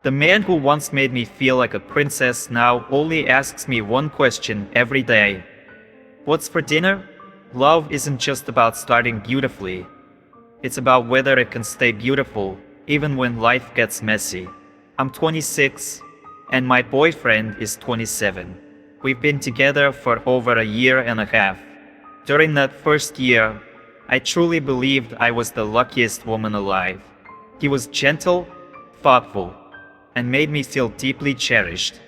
The man who once made me feel like a princess now only asks me one question every day. What's for dinner? Love isn't just about starting beautifully. It's about whether it can stay beautiful, even when life gets messy. I'm 26, and my boyfriend is 27. We've been together for over a year and a half. During that first year, I truly believed I was the luckiest woman alive. He was gentle, thoughtful, and made me feel deeply cherished.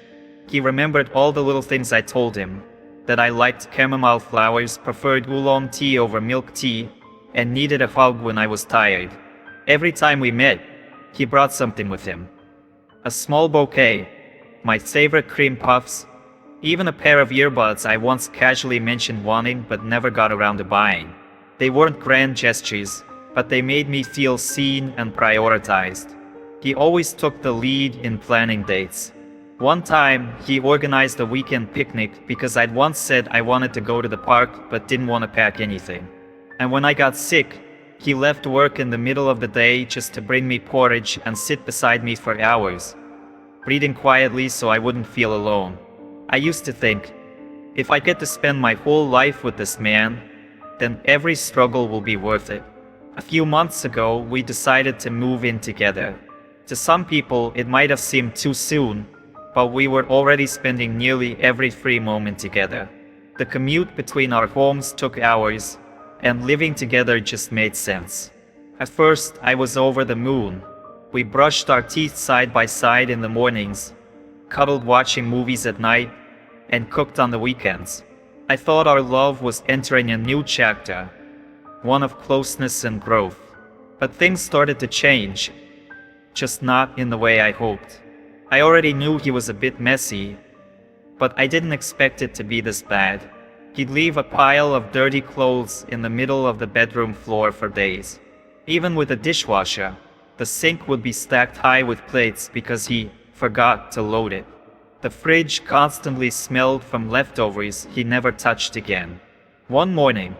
He remembered all the little things I told him, that I liked chamomile flowers, preferred oolong tea over milk tea, and needed a hug when I was tired. Every time we met, he brought something with him. A small bouquet, my favorite cream puffs, even a pair of earbuds I once casually mentioned wanting but never got around to buying. They weren't grand gestures, but they made me feel seen and prioritized. He always took the lead in planning dates. One time, he organized a weekend picnic because I'd once said I wanted to go to the park but didn't want to pack anything. And when I got sick, he left work in the middle of the day just to bring me porridge and sit beside me for hours, reading quietly so I wouldn't feel alone. I used to think, if I get to spend my whole life with this man, then every struggle will be worth it. A few months ago, we decided to move in together. To some people, it might have seemed too soon, but we were already spending nearly every free moment together. The commute between our homes took hours, and living together just made sense. At first, I was over the moon. We brushed our teeth side by side in the mornings, cuddled watching movies at night, and cooked on the weekends. I thought our love was entering a new chapter, one of closeness and growth. But things started to change, just not in the way I hoped. I already knew he was a bit messy, but I didn't expect it to be this bad. He'd leave a pile of dirty clothes in the middle of the bedroom floor for days. Even with a dishwasher, the sink would be stacked high with plates because he forgot to load it. The fridge constantly smelled from leftovers he never touched again. One morning,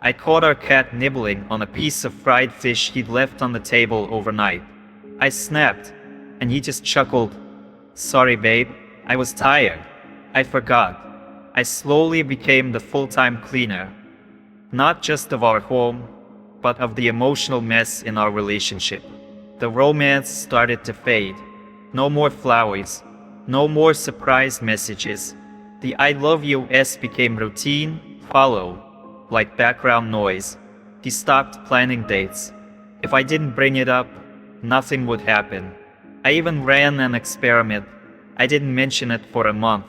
I caught our cat nibbling on a piece of fried fish he'd left on the table overnight. I snapped, and he just chuckled. "Sorry, babe, I was tired. I forgot." I slowly became the full-time cleaner, not just of our home, but of the emotional mess in our relationship. The romance started to fade. No more flowers, no more surprise messages. The "I love you's" became routine, hollow, like background noise. He stopped planning dates. If I didn't bring it up, nothing would happen. I even ran an experiment. I didn't mention it for a month.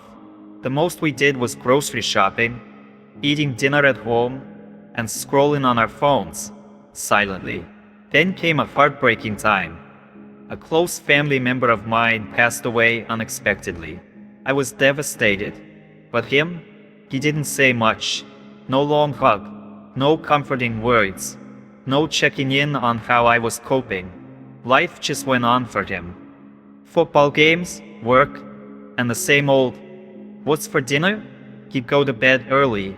The most we did was grocery shopping, eating dinner at home, and scrolling on our phones, silently. Then came a heartbreaking time. A close family member of mine passed away unexpectedly. I was devastated. But him? He didn't say much. No long hug, no comforting words, no checking in on how I was coping. Life just went on for him. Football games, work, and the same old, "What's for dinner?" He'd go to bed early,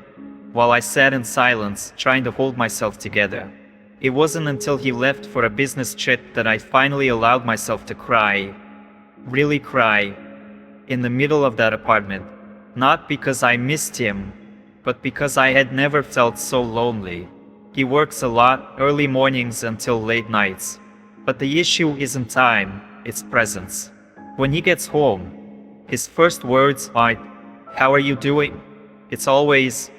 while I sat in silence, trying to hold myself together. It wasn't until he left for a business trip that I finally allowed myself to cry, really cry, in the middle of that apartment. Not because I missed him, but because I had never felt so lonely. He works a lot, early mornings until late nights. But the issue isn't time, it's presence. When he gets home, his first words aren't, "How are you doing?" It's always,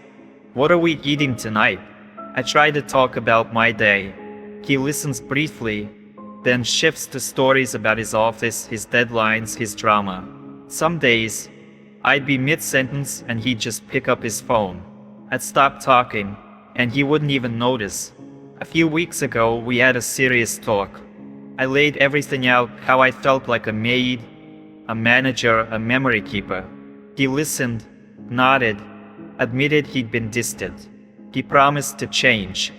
"What are we eating tonight?" I try to talk about my day. He listens briefly, then shifts to stories about his office, his deadlines, his drama. Some days, I'd be mid-sentence and he'd just pick up his phone. I'd stop talking, and he wouldn't even notice. A few weeks ago, we had a serious talk. I laid everything out, how I felt like a maid, a manager, a memory keeper. He listened, nodded, admitted he'd been distant. He promised to change.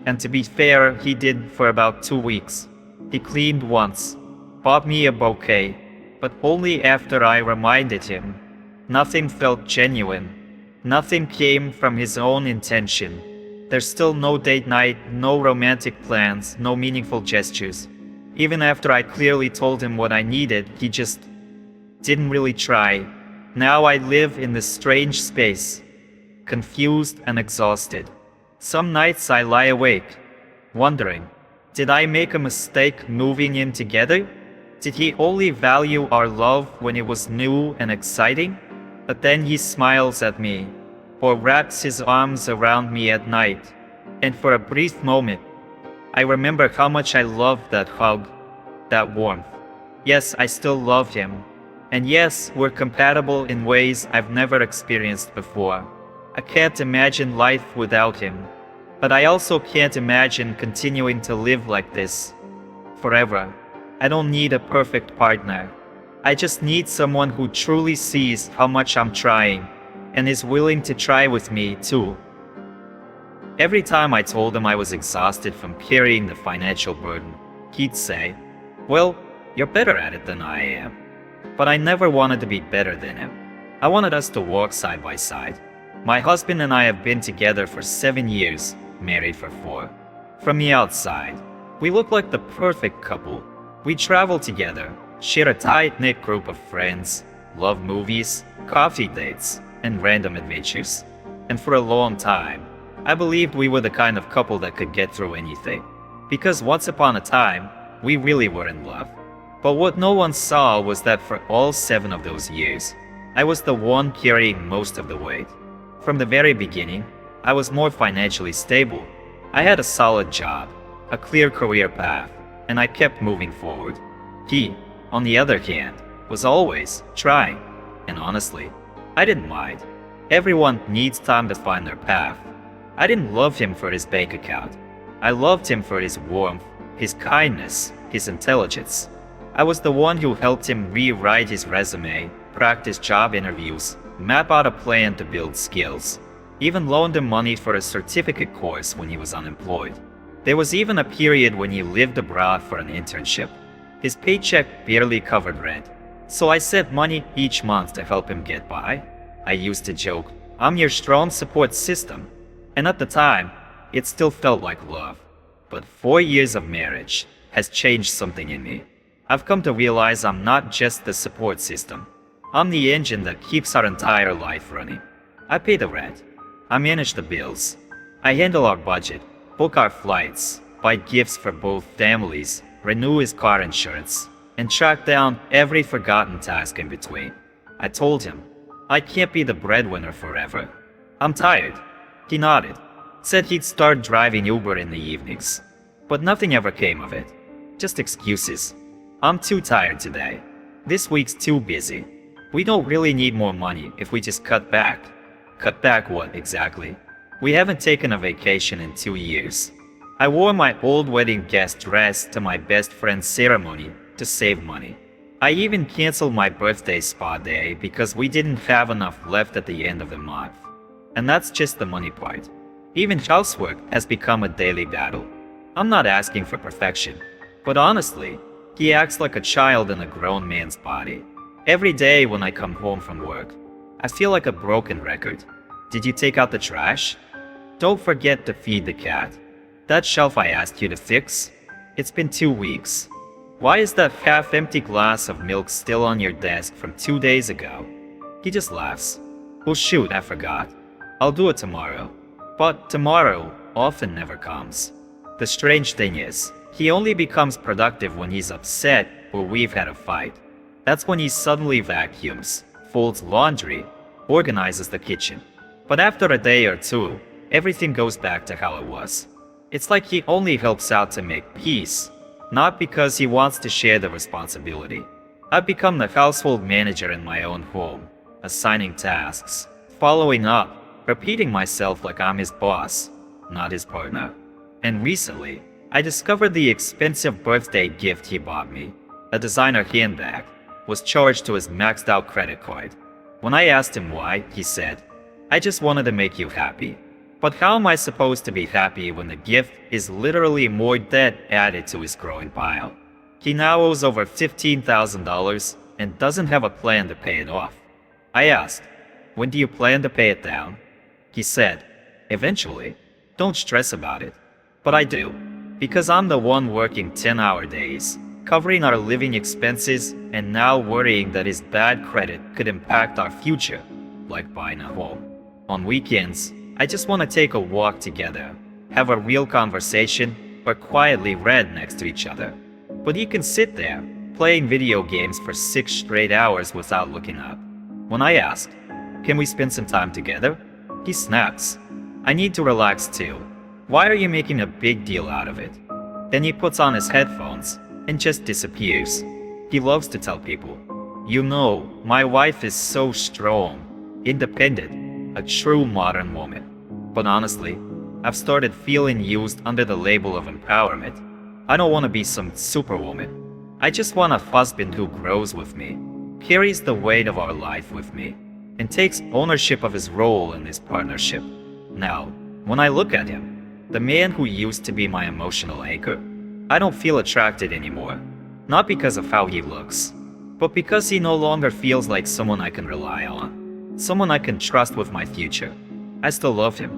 And to be fair, he did for about 2 weeks. He cleaned once, bought me a bouquet, but only after I reminded him. Nothing felt genuine. Nothing came from his own intention. There's still no date night, no romantic plans, no meaningful gestures. Even after I clearly told him what I needed, he just didn't really try. Now I live in this strange space, confused and exhausted. Some nights I lie awake, wondering, did I make a mistake moving in together? Did he only value our love when it was new and exciting? But then he smiles at me, or wraps his arms around me at night, and for a brief moment, I remember how much I loved that hug, that warmth. Yes, I still love him. And yes, we're compatible in ways I've never experienced before. I can't imagine life without him. But I also can't imagine continuing to live like this forever. I don't need a perfect partner. I just need someone who truly sees how much I'm trying and is willing to try with me too. Every time I told him I was exhausted from carrying the financial burden, he'd say, "Well, you're better at it than I am." But I never wanted to be better than him. I wanted us to walk side by side. My husband and I have been together for 7 years, married for 4. From the outside, we look like the perfect couple. We travel together, share a tight-knit group of friends, love movies, coffee dates, and random adventures. And for a long time, I believed we were the kind of couple that could get through anything. Because once upon a time, we really were in love. But what no one saw was that for all 7 of those years, I was the one carrying most of the weight. From the very beginning, I was more financially stable. I had a solid job, a clear career path, and I kept moving forward. He, on the other hand, was always trying. And honestly, I didn't mind. Everyone needs time to find their path. I didn't love him for his bank account. I loved him for his warmth, his kindness, his intelligence. I was the one who helped him rewrite his resume, practice job interviews, map out a plan to build skills, even loaned him money for a certificate course when he was unemployed. There was even a period when he lived abroad for an internship. His paycheck barely covered rent, so I sent money each month to help him get by. I used to joke, "I'm your strong support system." And at the time, it still felt like love. But 4 years of marriage has changed something in me. I've come to realize I'm not just the support system. I'm the engine that keeps our entire life running. I pay the rent. I manage the bills. I handle our budget, book our flights, buy gifts for both families, renew his car insurance, and track down every forgotten task in between. I told him, I can't be the breadwinner forever. I'm tired. He nodded, said he'd start driving Uber in the evenings. But nothing ever came of it. Just excuses. I'm too tired today. This week's too busy. We don't really need more money if we just cut back. Cut back what exactly? We haven't taken a vacation in 2 years. I wore my old wedding guest dress to my best friend's ceremony to save money. I even canceled my birthday spa day because we didn't have enough left at the end of the month. And that's just the money part. Even housework has become a daily battle. I'm not asking for perfection, but honestly, he acts like a child in a grown man's body. Every day when I come home from work, I feel like a broken record. Did you take out the trash? Don't forget to feed the cat. That shelf I asked you to fix? It's been 2 weeks. Why is that half-empty glass of milk still on your desk from 2 days ago? He just laughs. Oh shoot, I forgot. I'll do it tomorrow. But tomorrow often never comes. The strange thing is, he only becomes productive when he's upset or we've had a fight. That's when he suddenly vacuums, folds laundry, organizes the kitchen. But after a day or two, everything goes back to how it was. It's like he only helps out to make peace, not because he wants to share the responsibility. I've become the household manager in my own home, assigning tasks, following up, repeating myself like I'm his boss, not his partner. And recently, I discovered the expensive birthday gift he bought me, a designer handbag, was charged to his maxed out credit card. When I asked him why, he said, "I just wanted to make you happy." But how am I supposed to be happy when the gift is literally more debt added to his growing pile? He now owes over $15,000 and doesn't have a plan to pay it off. I asked, "When do you plan to pay it down?" He said, "Eventually. Don't stress about it." But I do. Because I'm the one working 10-hour days, covering our living expenses, and now worrying that his bad credit could impact our future, like buying a home. On weekends, I just want to take a walk together, have a real conversation, or quietly read next to each other. But he can sit there, playing video games for 6 straight hours without looking up. When I ask, "Can we spend some time together?" he snaps. "I need to relax too. Why are you making a big deal out of it?" Then he puts on his headphones and just disappears. He loves to tell people, "You know, my wife is so strong, independent, a true modern woman." But honestly, I've started feeling used under the label of empowerment. I don't want to be some superwoman. I just want a husband who grows with me, carries the weight of our life with me, and takes ownership of his role in this partnership. Now, when I look at him, the man who used to be my emotional anchor, I don't feel attracted anymore. Not because of how he looks, but because he no longer feels like someone I can rely on, someone I can trust with my future. I still love him.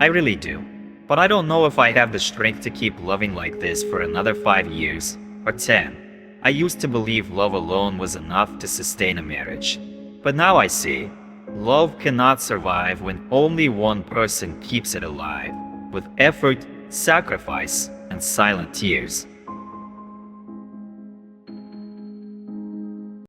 I really do. But I don't know if I have the strength to keep loving like this for another 5 years, or 10. I used to believe love alone was enough to sustain a marriage. But now I see, love cannot survive when only one person keeps it alive, with effort, sacrifice, and silent tears.